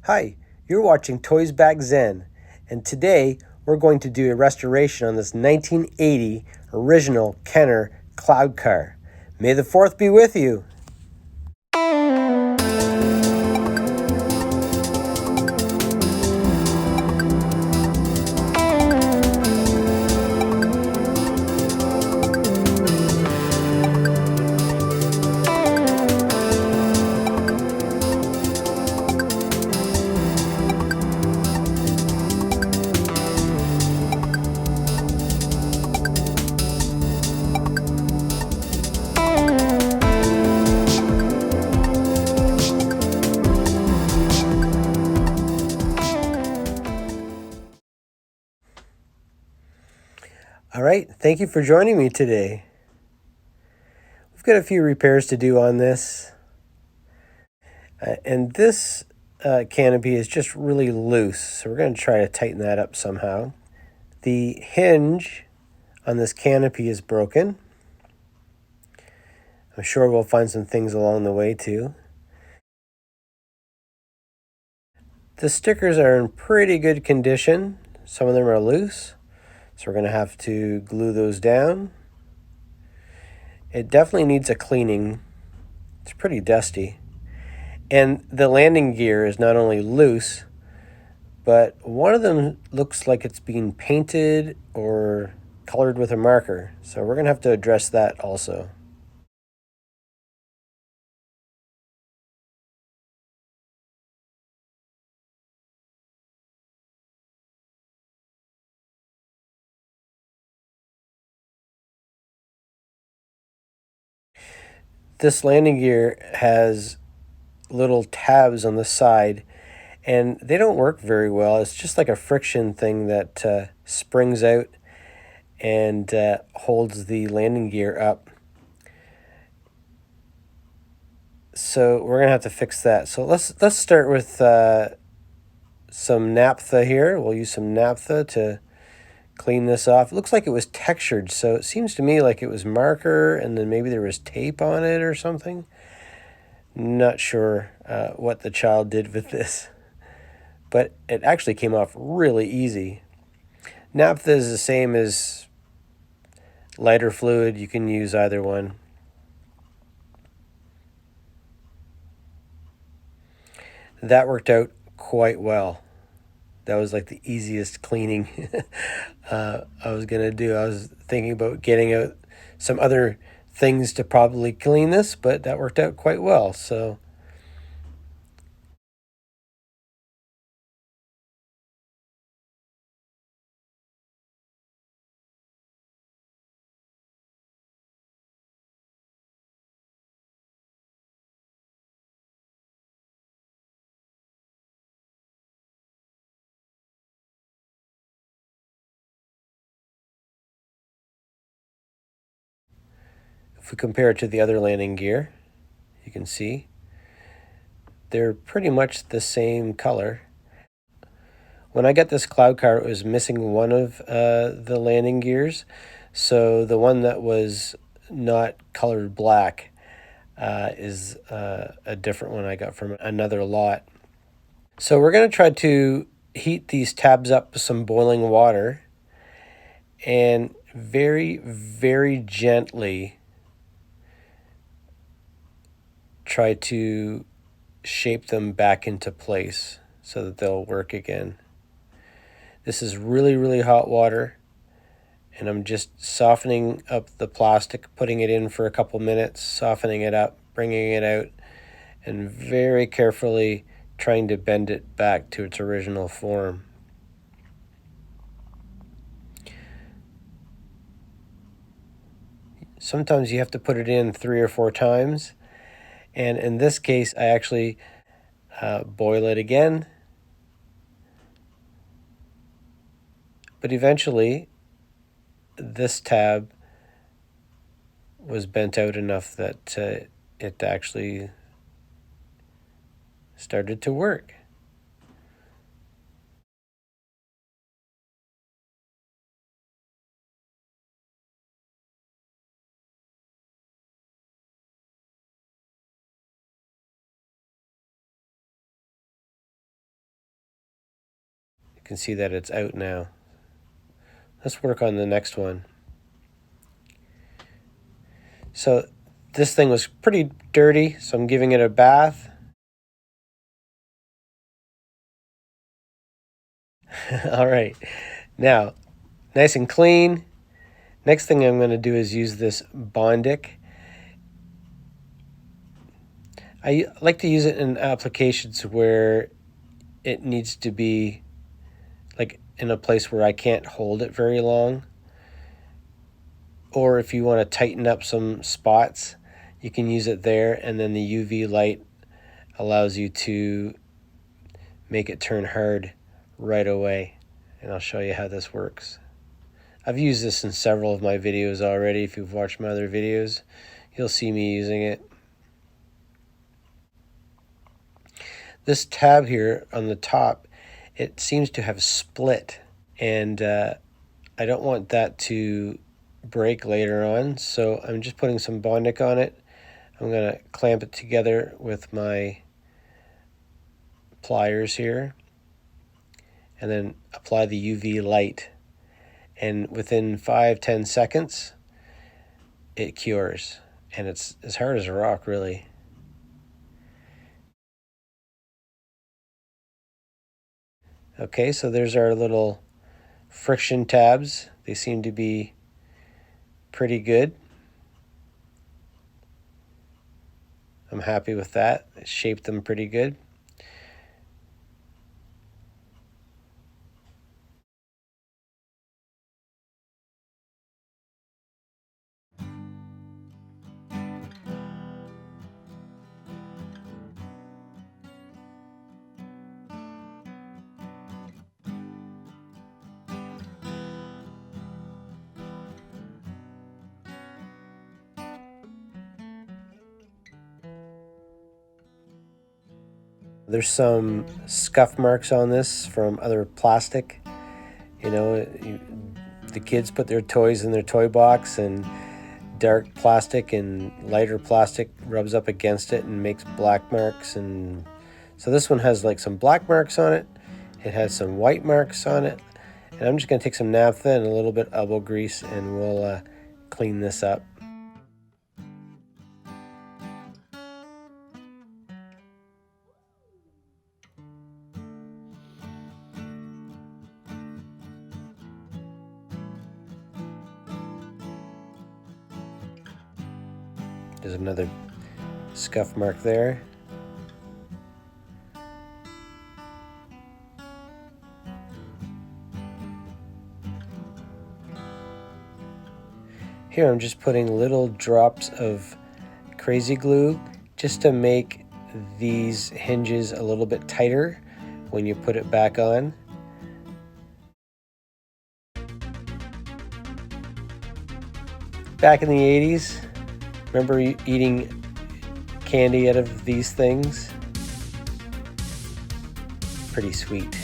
Hi, you're watching Toysbackzen, and today we're going to do a restoration on this 1980 original Kenner cloud car. May the 4th be with you. All right, thank you for joining me today. We've got a few repairs to do on this. And this canopy is just really loose, so we're going to try to tighten that up somehow. The hinge on this canopy is broken. I'm sure we'll find some things along the way too. The stickers are in pretty good condition. Some of them are loose, so we're going to have to glue those down. It definitely needs a cleaning. It's pretty dusty. And the landing gear is not only loose, but one of them looks like it's being painted or colored with a marker. So we're going to have to address that also. This landing gear has little tabs on the side, and they don't work very well. It's just like a friction thing that springs out and holds the landing gear up. So we're gonna have to fix that. So let's start with some naphtha here. We'll use some naphtha to clean this off. It looks like it was textured, so it seems to me like it was marker and then maybe there was tape on it or something. Not sure what the child did with this, but it actually came off really easy. Naphtha is the same as lighter fluid. You can use either one. That worked out quite well. That was like the easiest cleaning I was going to do. I was thinking about getting out some other things to probably clean this, but that worked out quite well. So if we compare it to the other landing gear, you can see they're pretty much the same color. When I got this cloud car, it was missing one of the landing gears. So the one that was not colored black is a different one I got from another lot. So we're going to try to heat these tabs up with some boiling water and very, very gently try to shape them back into place so that they'll work again. This is really, really hot water, and I'm just softening up the plastic, putting it in for a couple minutes, softening it up, bringing it out, and very carefully trying to bend it back to its original form. Sometimes you have to put it in 3 or 4 times, and in this case I actually boil it again, but eventually this tab was bent out enough that it actually started to work. can see that it's out now. Let's work on the next one. So this thing was pretty dirty, so I'm giving it a bath. All right, now nice and clean. Next thing I'm going to do is use this Bondic. I like to use it in applications where it needs to be like in a place where I can't hold it very long. Or if you want to tighten up some spots, you can use it there, and then the UV light allows you to make it turn hard right away. And I'll show you how this works. I've used this in several of my videos already. If you've watched my other videos, you'll see me using it. This tab here on the top, it seems to have split, and I don't want that to break later on, so I'm just putting some Bondic on it. I'm going to clamp it together with my pliers here, and then apply the UV light. And within 5-10 seconds, it cures. And it's as hard as a rock, really. Okay, so there's our little friction tabs. They seem to be pretty good. I'm happy with that. It shaped them pretty good. There's some scuff marks on this from other plastic. You know, the kids put their toys in their toy box, and dark plastic and lighter plastic rubs up against it and makes black marks. And so this one has like some black marks on it. It has some white marks on it. And I'm just going to take some naphtha and a little bit elbow grease, and we'll clean this up. There's another scuff mark there. Here I'm just putting little drops of crazy glue just to make these hinges a little bit tighter when you put it back on. Back in the 80s, remember eating candy out of these things? Pretty sweet.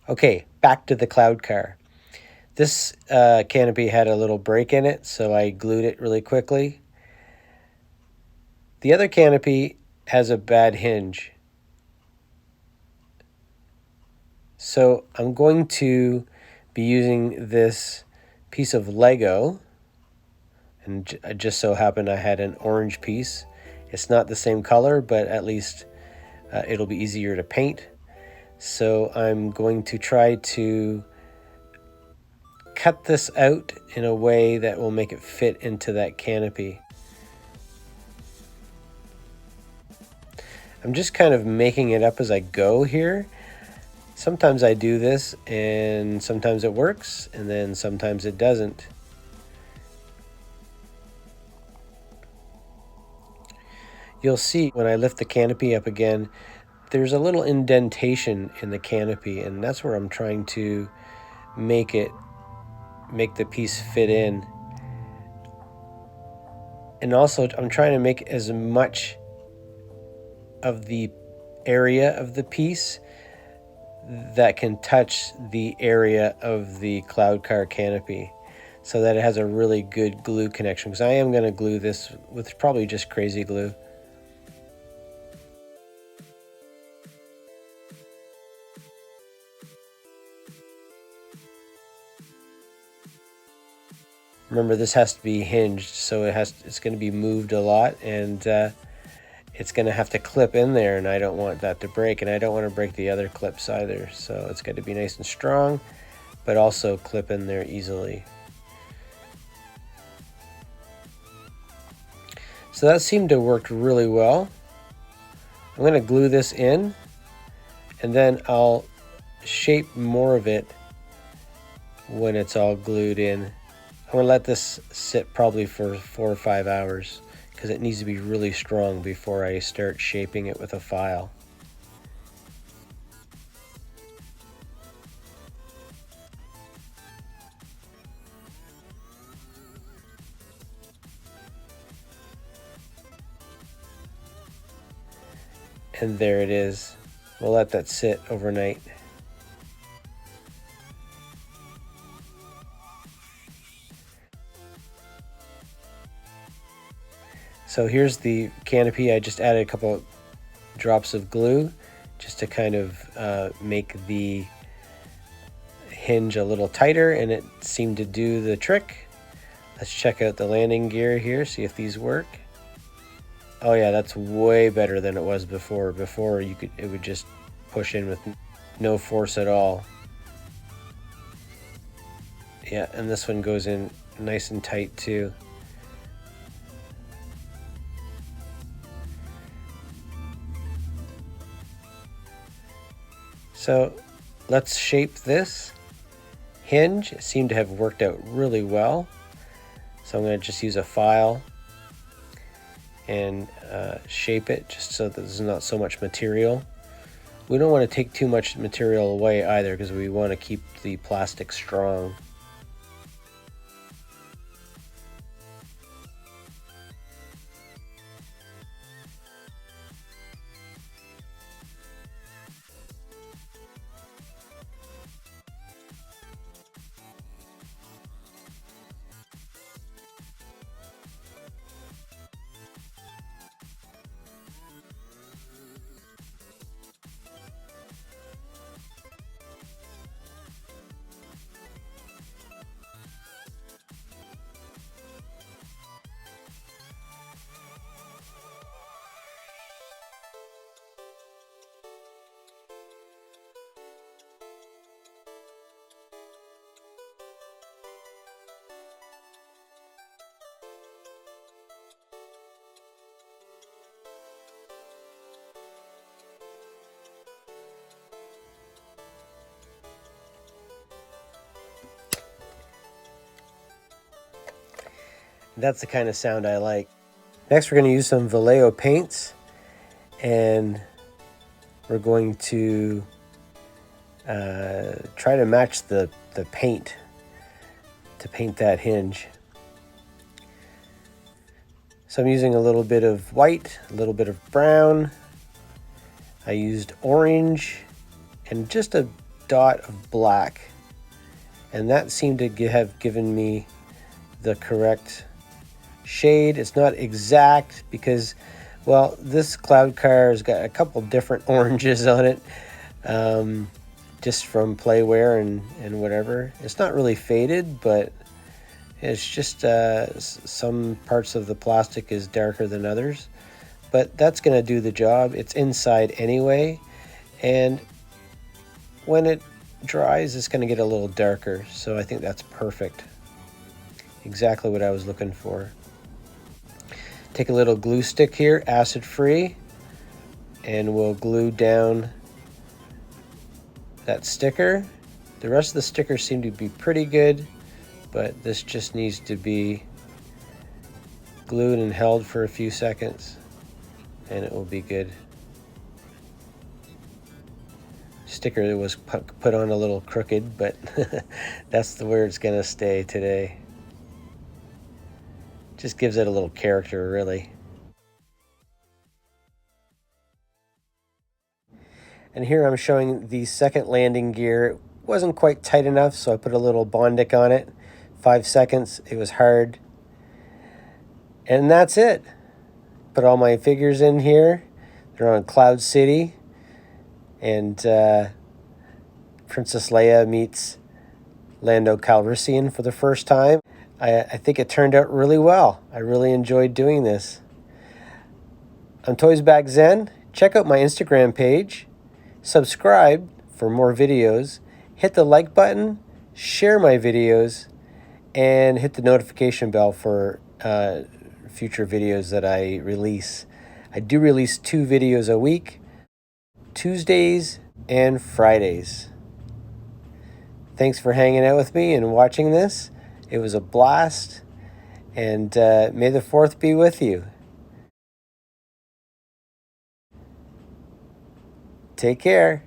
Okay, back to the cloud car. This canopy had a little break in it, so I glued it really quickly. The other canopy has a bad hinge. So I'm going to be using this piece of Lego, and I just so happened I had an orange piece. It's not the same color, but at least it'll be easier to paint. So I'm going to try to cut this out in a way that will make it fit into that canopy. I'm just kind of making it up as I go here. Sometimes I do this and sometimes it works, and then sometimes it doesn't. You'll see when I lift the canopy up again, there's a little indentation in the canopy, and that's where I'm trying to make the piece fit in. And also I'm trying to make as much of the area of the piece that can touch the area of the cloud car canopy, so that it has a really good glue connection, because I am going to glue this with probably just crazy glue. Remember, this has to be hinged, so it's going to be moved a lot, and it's going to have to clip in there, and I don't want that to break, and I don't want to break the other clips either. So it's got to be nice and strong, but also clip in there easily. So that seemed to work really well. I'm going to glue this in, and then I'll shape more of it when it's all glued in. I'm going to let this sit probably for 4 or 5 hours because it needs to be really strong before I start shaping it with a file. And there it is. We'll let that sit overnight. So here's the canopy. I just added a couple drops of glue just to kind of make the hinge a little tighter, and it seemed to do the trick. Let's check out the landing gear here, see if these work. Oh yeah, that's way better than it was before. Before it would just push in with no force at all. Yeah, and this one goes in nice and tight too. So let's shape this hinge. It seemed to have worked out really well. So I'm going to just use a file and shape it just so that there's not so much material. We don't want to take too much material away either because we want to keep the plastic strong. That's the kind of sound I like. Next, we're going to use some Vallejo paints, and we're going to try to match the paint to paint that hinge. So I'm using a little bit of white, a little bit of brown. I used orange and just a dot of black, and that seemed to have given me the correct shade. It's not exact because, well, this cloud car has got a couple different oranges on it, just from play wear and whatever. It's not really faded, but it's just some parts of the plastic is darker than others, but that's going to do the job. It's inside anyway, and when it dries, it's going to get a little darker, so I think that's perfect. Exactly what I was looking for. Take a little glue stick here, acid free, and we'll glue down that sticker. The rest of the stickers seem to be pretty good, but this just needs to be glued and held for a few seconds, and it will be good. Sticker was put on a little crooked, but that's where it's gonna stay today. Just gives it a little character, really. And here I'm showing the second landing gear. It wasn't quite tight enough, so I put a little Bondic on it. 5 seconds, it was hard. And that's it. Put all my figures in here. They're on Cloud City. And Princess Leia meets Lando Calrissian for the first time. I think it turned out really well. I really enjoyed doing this. I'm Toysbackzen. Check out my Instagram page. Subscribe for more videos. Hit the like button. Share my videos. And hit the notification bell for future videos that I release. I do release 2 videos a week, Tuesdays and Fridays. Thanks for hanging out with me and watching this. It was a blast, and may the 4th be with you. Take care.